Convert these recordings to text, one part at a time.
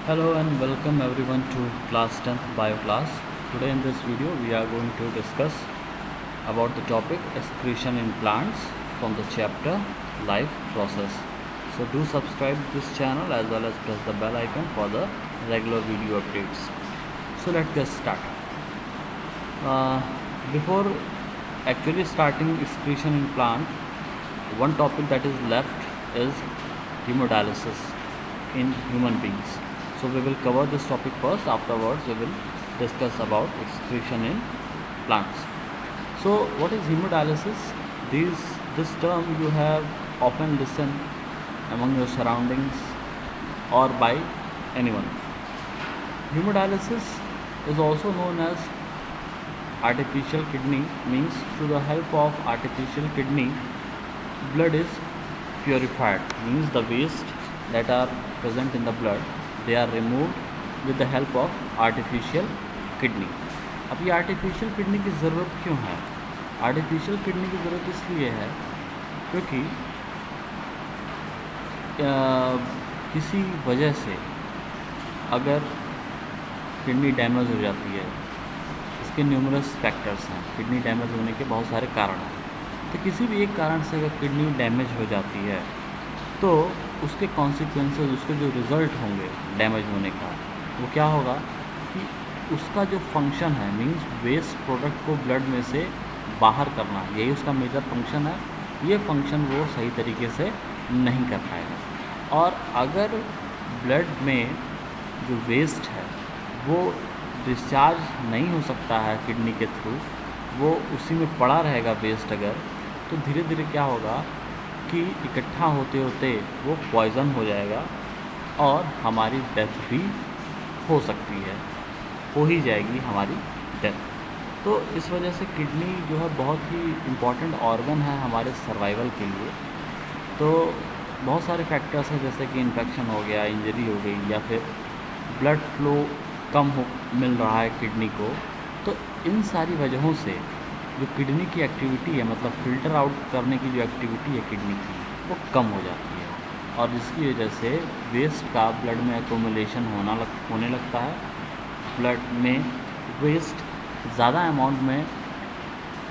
Hello and welcome everyone to class 10th bio class. Today in this video we are going to discuss about the topic excretion in plants from the chapter life process. So do subscribe this channel as well as press the bell icon for the regular video updates. So let's get started. Before actually starting excretion in plant, one topic that is left is hemodialysis in human beings. So we will cover this topic first. Afterwards we will discuss about excretion in plants. So what is hemodialysis? This term you have often listened among your surroundings or by anyone. Hemodialysis is also known as artificial kidney, means through the help of artificial kidney blood is purified, means the waste that are present in the blood they are removed with the help of artificial kidney. अब ये artificial kidney की ज़रूरत क्यों है? Artificial kidney की ज़रूरत इसलिए है क्योंकि किसी वजह से अगर किडनी डैमेज हो जाती है, इसके न्यूमरस फैक्टर्स हैं, किडनी डैमेज होने के बहुत सारे कारण हैं। तो किसी भी एक कारण से अगर किडनी डैमेज हो जाती है तो उसके कॉन्सिक्वेंसेस, उसके जो रिज़ल्ट होंगे डैमेज होने का, वो क्या होगा कि उसका जो फंक्शन है, मींस वेस्ट प्रोडक्ट को ब्लड में से बाहर करना, यही उसका मेजर फंक्शन है। ये फंक्शन वो सही तरीके से नहीं कर पाएगा। और अगर ब्लड में जो वेस्ट है वो डिस्चार्ज नहीं हो सकता है किडनी के थ्रू, वो उसी में पड़ा रहेगा वेस्ट अगर, तो धीरे धीरे क्या होगा कि इकट्ठा होते होते वो पॉइज़न हो जाएगा और हमारी डेथ भी हो सकती है, हो ही जाएगी हमारी डेथ। तो इस वजह से किडनी जो है बहुत ही इम्पॉर्टेंट ऑर्गन है हमारे सर्वाइवल के लिए। तो बहुत सारे फैक्टर्स हैं, जैसे कि इन्फेक्शन हो गया, इंजरी हो गई, या फिर ब्लड फ्लो कम हो मिल रहा है किडनी को। तो इन सारी वजहों से जो किडनी की एक्टिविटी है, मतलब फ़िल्टर आउट करने की जो एक्टिविटी है किडनी की, वो कम हो जाती है और जिसकी वजह से वेस्ट का ब्लड में एक्यूमुलेशन होने लगता है। ब्लड में वेस्ट ज़्यादा अमाउंट में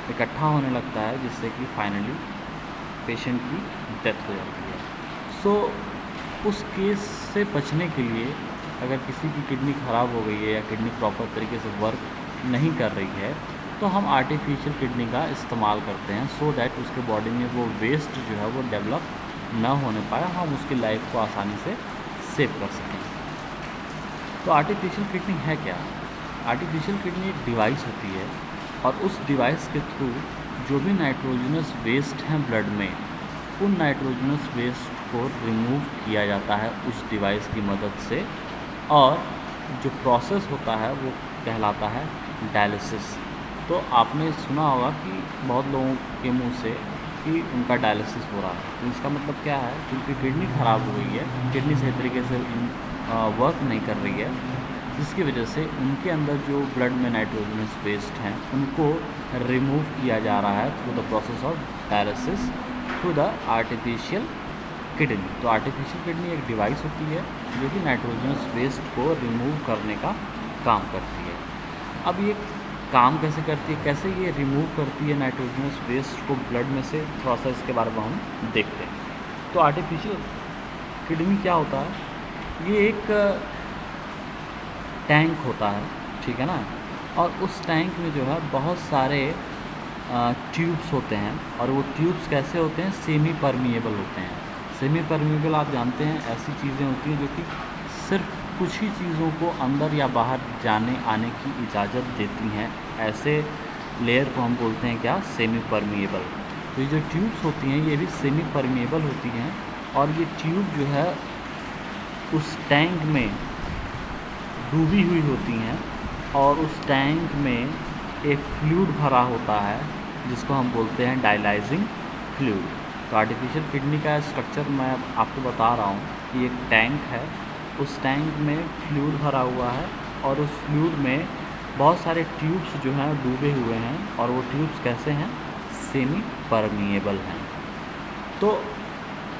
इकट्ठा होने लगता है, जिससे कि फाइनली पेशेंट की डेथ हो जाती है। सो उस केस से बचने के लिए अगर किसी की किडनी ख़राब हो गई है या किडनी प्रॉपर तरीके से वर्क नहीं कर रही है, तो हम आर्टिफिशियल किडनी का इस्तेमाल करते हैं, सो दैट उसके बॉडी में वो वेस्ट जो है वो डेवलप ना होने पाए, हम उसकी लाइफ को आसानी से सेव कर सकें। तो आर्टिफिशियल किडनी है क्या? आर्टिफिशियल किडनी एक डिवाइस होती है और उस डिवाइस के थ्रू जो भी नाइट्रोजनस वेस्ट हैं ब्लड में, उन नाइट्रोजनस वेस्ट को रिमूव किया जाता है उस डिवाइस की मदद से, और जो प्रोसेस होता है वो कहलाता है डायलिसिस। तो आपने सुना होगा कि बहुत लोगों के मुंह से कि उनका डायलिसिस हो रहा है, तो इसका मतलब क्या है कि उनकी किडनी ख़राब हो गई है, किडनी सही तरीके से वर्क नहीं कर रही है, जिसकी वजह से उनके अंदर जो ब्लड में नाइट्रोजनस वेस्ट हैं उनको रिमूव किया जा रहा है through the process of dialysis through the artificial kidney. तो आर्टिफिशियल किडनी एक डिवाइस होती है जो कि नाइट्रोजनस वेस्ट को रिमूव करने का काम करती है। अब ये काम कैसे करती है, कैसे ये रिमूव करती है नाइट्रोजनस वेस्ट को ब्लड में से, थोड़ा सा इसके बारे में हम देखते हैं। तो आर्टिफिशियल किडनी क्या होता है? ये एक टैंक होता है, ठीक है ना, और उस टैंक में जो है बहुत सारे ट्यूब्स होते हैं, और वो ट्यूब्स कैसे होते हैं? सेमी परमिएबल होते हैं। सेमी परमिएबल आप जानते हैं ऐसी चीज़ें होती हैं जो कि सिर्फ कुछ ही चीज़ों को अंदर या बाहर जाने आने की इजाज़त देती हैं, ऐसे लेयर को हम बोलते हैं क्या? Semi permeable. तो ये जो ट्यूब्स होती हैं ये भी सेमी परमिएबल होती हैं, और ये ट्यूब जो है उस टैंक में डूबी हुई होती हैं, और उस टैंक में एक फ्लूइड भरा होता है जिसको हम बोलते हैं डायलाइजिंग फ्लूइड। तो आर्टिफिशियल किडनी का स्ट्रक्चर मैं आपको बता रहा हूँ कि एक टैंक है, उस टैंक में फ्लूइड भरा हुआ है, और उस फ्लूइड में बहुत सारे ट्यूब्स जो हैं डूबे हुए हैं, और वो ट्यूब्स कैसे हैं? सेमी परमिएबल हैं। तो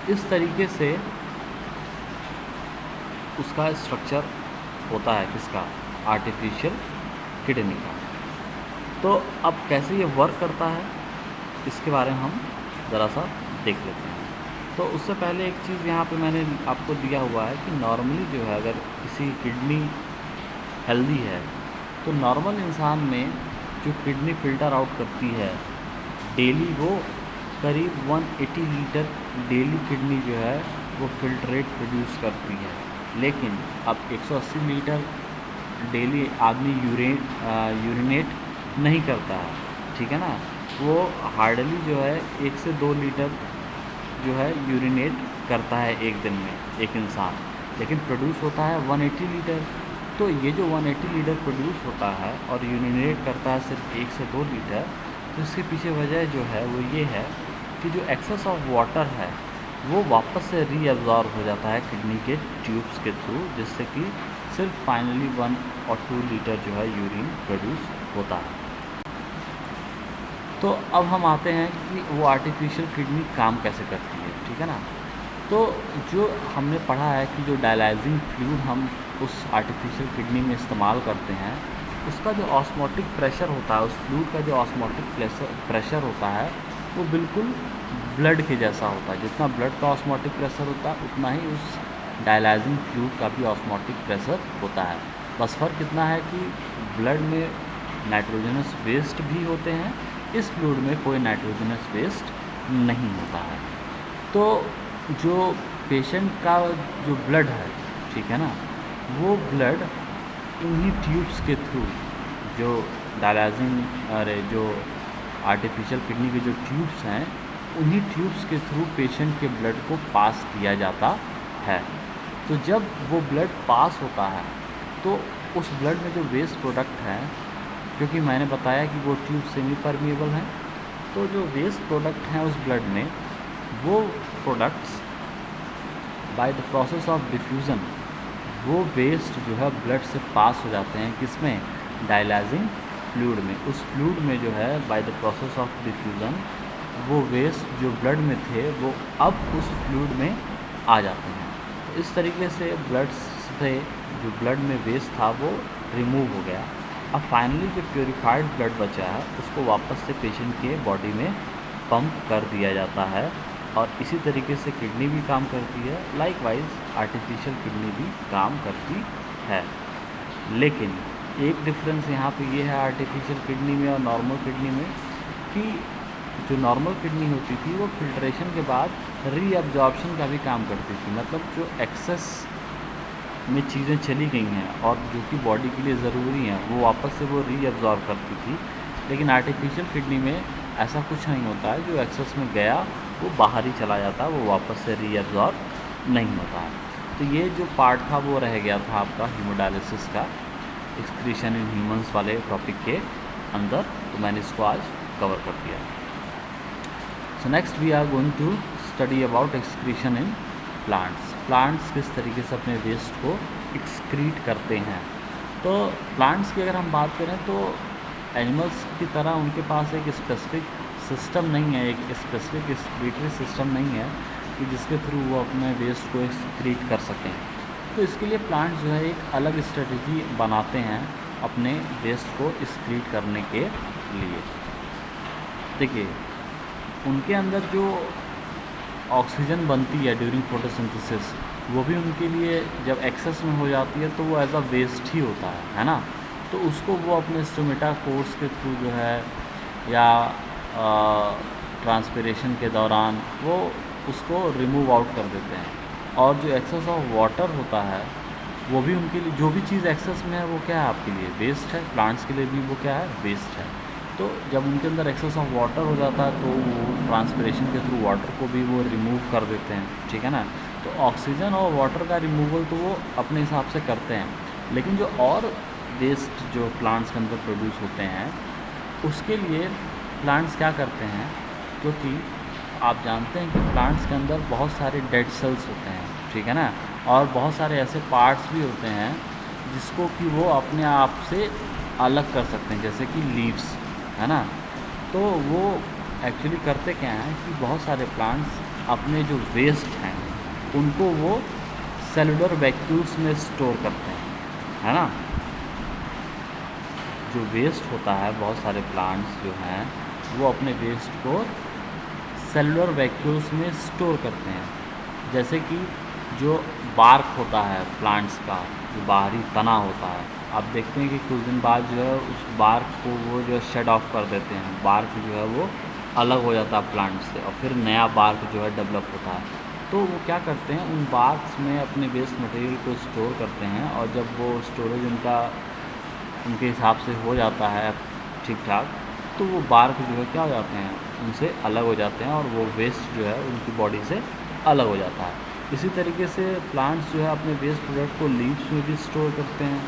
इस तरीके से उसका स्ट्रक्चर होता है किसका, आर्टिफिशियल किडनी का। तो अब कैसे ये वर्क करता है इसके बारे में हम ज़रा सा देख लेते हैं। तो उससे पहले एक चीज़ यहाँ पे मैंने आपको दिया हुआ है कि नॉर्मली जो है अगर किसी किडनी हेल्दी है तो नॉर्मल इंसान में जो किडनी फ़िल्टर आउट करती है डेली, वो करीब 180 लीटर डेली किडनी जो है वो फिल्ट्रेट प्रोड्यूस करती है। लेकिन अब 180 लीटर डेली आदमी यूरिनेट नहीं करता है, ठीक है ना। वो हार्डली जो है 1 से 2 लीटर जो है यूरिनेट करता है एक दिन में एक इंसान, लेकिन प्रोड्यूस होता है 180 लीटर। तो ये जो 180 लीटर प्रोड्यूस होता है और यूरिनेट करता है सिर्फ 1 से 2 लीटर, तो इसके पीछे वजह जो है वो ये है कि जो एक्सेस ऑफ वाटर है वो वापस से रीअब्जॉर्ब हो जाता है किडनी के ट्यूब्स के थ्रू, जिससे कि सिर्फ फाइनली 1 और 2 लीटर जो है यूरिन प्रोड्यूस होता है। तो अब हम आते हैं कि वो आर्टिफिशियल किडनी काम कैसे करती है, ठीक है ना। तो जो हमने पढ़ा है कि जो डायलाइजिंग फ्लूइड हम उस आर्टिफिशियल किडनी में इस्तेमाल करते हैं, उसका जो ऑस्मोटिक प्रेशर होता है, उस फ्लूइड का जो ऑस्मोटिक प्रेशर होता है वो बिल्कुल ब्लड के जैसा होता है। जितना ब्लड का ऑस्मोटिक प्रेशर होता है उतना ही उस डायलाइजिंग फ्लूइड का भी ऑस्मोटिक प्रेशर होता है। बस फ़र्क इतना है कि ब्लड में नाइट्रोजनस वेस्ट भी होते हैं, इस फ्लूइड में कोई नाइट्रोजनस वेस्ट नहीं होता है। तो जो पेशेंट का जो ब्लड है, ठीक है ना, वो ब्लड इन्हीं ट्यूब्स के थ्रू, जो डायलाइजिंग जो आर्टिफिशियल किडनी के जो ट्यूब्स हैं, उन्हीं ट्यूब्स के थ्रू पेशेंट के ब्लड को पास किया जाता है। तो जब वो ब्लड पास होता है तो उस ब्लड में जो वेस्ट प्रोडक्ट है, क्योंकि मैंने बताया कि वो ट्यूब सेमी परमिएबल हैं, तो जो वेस्ट प्रोडक्ट हैं उस ब्लड में, वो products by the process of diffusion वो वेस्ट जो है ब्लड से पास हो जाते हैं किसमें, डायलाइजिंग फ्लूइड में। उस फ्लूइड में जो है by the process of diffusion वो वेस्ट जो ब्लड में थे वो अब उस फ्लूइड में आ जाते हैं। तो इस तरीके से ब्लड से जो ब्लड में वेस्ट था वो रिमूव हो गया। अब फाइनली जो प्योरीफाइड ब्लड बचा है उसको वापस से पेशेंट के बॉडी में पंप कर दिया जाता है, और इसी तरीके से किडनी भी काम करती है। लाइकवाइज आर्टिफिशियल किडनी भी काम करती है। लेकिन एक डिफरेंस यहाँ पे ये है आर्टिफिशियल किडनी में और नॉर्मल किडनी में, कि जो नॉर्मल किडनी होती थी वो फिल्ट्रेशन के बाद रीअब्जॉर्प्शन का भी काम करती थी। मतलब जो एक्सेस में चीज़ें चली गई हैं और जो कि बॉडी के लिए ज़रूरी हैं वो वापस से वो रीअब्जॉर्ब करती थी। लेकिन आर्टिफिशियल किडनी में ऐसा कुछ नहीं होता है, जो एक्सेस में गया वो बाहर ही चला जाता है, वो वापस से रीअब्जॉर्ब नहीं होता है। तो ये जो पार्ट था वो रह गया था आपका हीमोडायलिसिस का, एक्सक्रीशन इन ह्यूमंस वाले टॉपिक के अंदर, तो मैंने इसको आज कवर कर दिया। So next we are going to study about excretion in plants. Plants किस तरीके से अपने वेस्ट को एक्सक्रीट करते हैं। तो प्लांट्स की अगर हम बात करें तो एनिमल्स की तरह उनके पास एक स्पेसिफिक सिस्टम नहीं है, एक स्पेसिफिक एक्सक्रीटरी सिस्टम नहीं है कि जिसके थ्रू वो अपने वेस्ट को एक्सक्रीट कर सकें। तो इसके लिए प्लांट्स जो है एक अलग स्ट्रेटजी बनाते हैं अपने वेस्ट को एक्सक्रीट करने के लिए। देखिए, उनके अंदर जो ऑक्सीजन बनती है ड्यूरिंग फोटोसिंथेसिस, वो भी उनके लिए जब एक्सेस में हो जाती है तो वो एज अ वेस्ट ही होता है ना। तो उसको वो अपने स्टोमेटा कोर्स के थ्रू जो है या ट्रांसपिरेशन के दौरान वो उसको रिमूव आउट कर देते हैं। और जो एक्सेस ऑफ वाटर होता है वो भी उनके लिए, जो भी चीज़ एक्सेस में है वो क्या है आपके लिए, वेस्ट है। प्लांट्स के लिए भी वो क्या है, वेस्ट है। तो जब उनके अंदर एक्सेस ऑफ वाटर हो जाता है तो वो ट्रांसपिरेशन के थ्रू वाटर को भी वो रिमूव कर देते हैं, ठीक है ना। तो ऑक्सीजन और वाटर का रिमूवल तो वो अपने हिसाब से करते हैं, लेकिन जो और वेस्ट जो प्लांट्स के अंदर प्रोड्यूस होते हैं उसके लिए प्लांट्स क्या करते हैं, क्योंकि आप जानते हैं कि प्लांट्स के अंदर बहुत सारे डेड सेल्स होते हैं, ठीक है ना, और बहुत सारे ऐसे पार्ट्स भी होते हैं जिसको कि वो अपने आप से अलग कर सकते हैं, जैसे कि लीव्स, है ना। तो वो एक्चुअली करते क्या हैं कि बहुत सारे प्लांट्स अपने जो वेस्ट हैं उनको वो सेलुलर वैक्यूल्स में स्टोर करते हैं, है ना। जो वेस्ट होता है, बहुत सारे प्लांट्स जो हैं वो अपने वेस्ट को सेलुलर वैक्यूल्स में स्टोर करते हैं। जैसे कि जो बार्क होता है प्लांट्स का, जो बाहरी तना होता है, आप देखते हैं कि कुछ दिन बाद जो है उस बार्क को वो जो है शेड ऑफ कर देते हैं, बार्क जो है वो अलग हो जाता है प्लांट से और फिर नया बार्क जो है डेवलप होता है। तो वो क्या करते हैं, उन बार्क्स में अपने वेस्ट मटेरियल को स्टोर करते हैं और जब वो स्टोरेज उनके हिसाब से हो जाता है ठीक ठाक, तो वो बार्क जो है क्या हो जाते हैं, उनसे अलग हो जाते हैं और वो वेस्ट जो है उनकी बॉडी से अलग हो जाता है। इसी तरीके से प्लांट्स जो है अपने वेस्ट प्रोडक्ट को लीव्स में भी स्टोर करते हैं।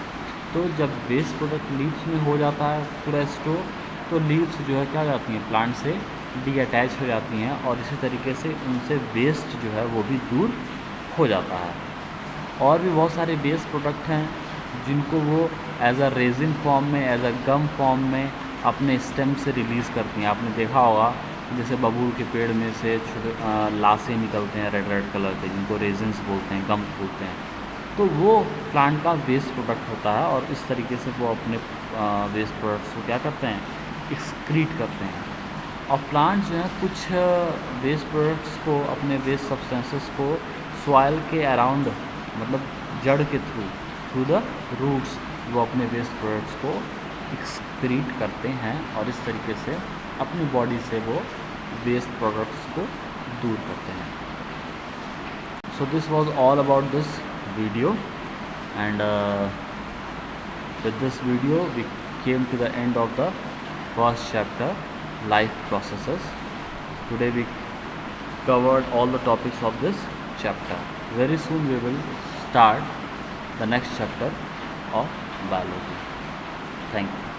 तो जब वेस्ट प्रोडक्ट लीव्स में हो जाता है पूरा स्टोर, तो लीव्स जो है क्या हो जाती हैं, प्लांट से डीअटैच हो जाती हैं और इसी तरीके से उनसे वेस्ट जो है वो भी दूर हो जाता है। और भी बहुत सारे वेस्ट प्रोडक्ट हैं जिनको वो एज अ रेजिन फॉर्म में, एज अ गम फॉर्म में अपने स्टेम से रिलीज़ करती हैं। आपने देखा होगा जैसे बबूल के पेड़ में से छोटे लाशें निकलते हैं रेड रेड कलर के, जिनको रेजिन्स बोलते हैं, गम बोलते हैं। तो वो प्लांट का वेस्ट प्रोडक्ट होता है और इस तरीके से वो अपने वेस्ट प्रोडक्ट्स को क्या करते हैं, एक्सक्रीट करते हैं। और प्लांट जो है कुछ वेस्ट प्रोडक्ट्स को, अपने वेस्ट सब्सटेंसेस को सॉइल के अराउंड, मतलब जड़ के थ्रू द रूट्स, वो अपने वेस्ट प्रोडक्ट्स को एक्सक्रीट करते हैं और इस तरीके से अपनी बॉडी से वो वेस्ट प्रोडक्ट्स को दूर करते हैं। So this was all about this video, and with this video we came to the end of the first chapter, life processes. Today we covered all the topics of this chapter. Very soon we will start the next chapter of biology. Thank you.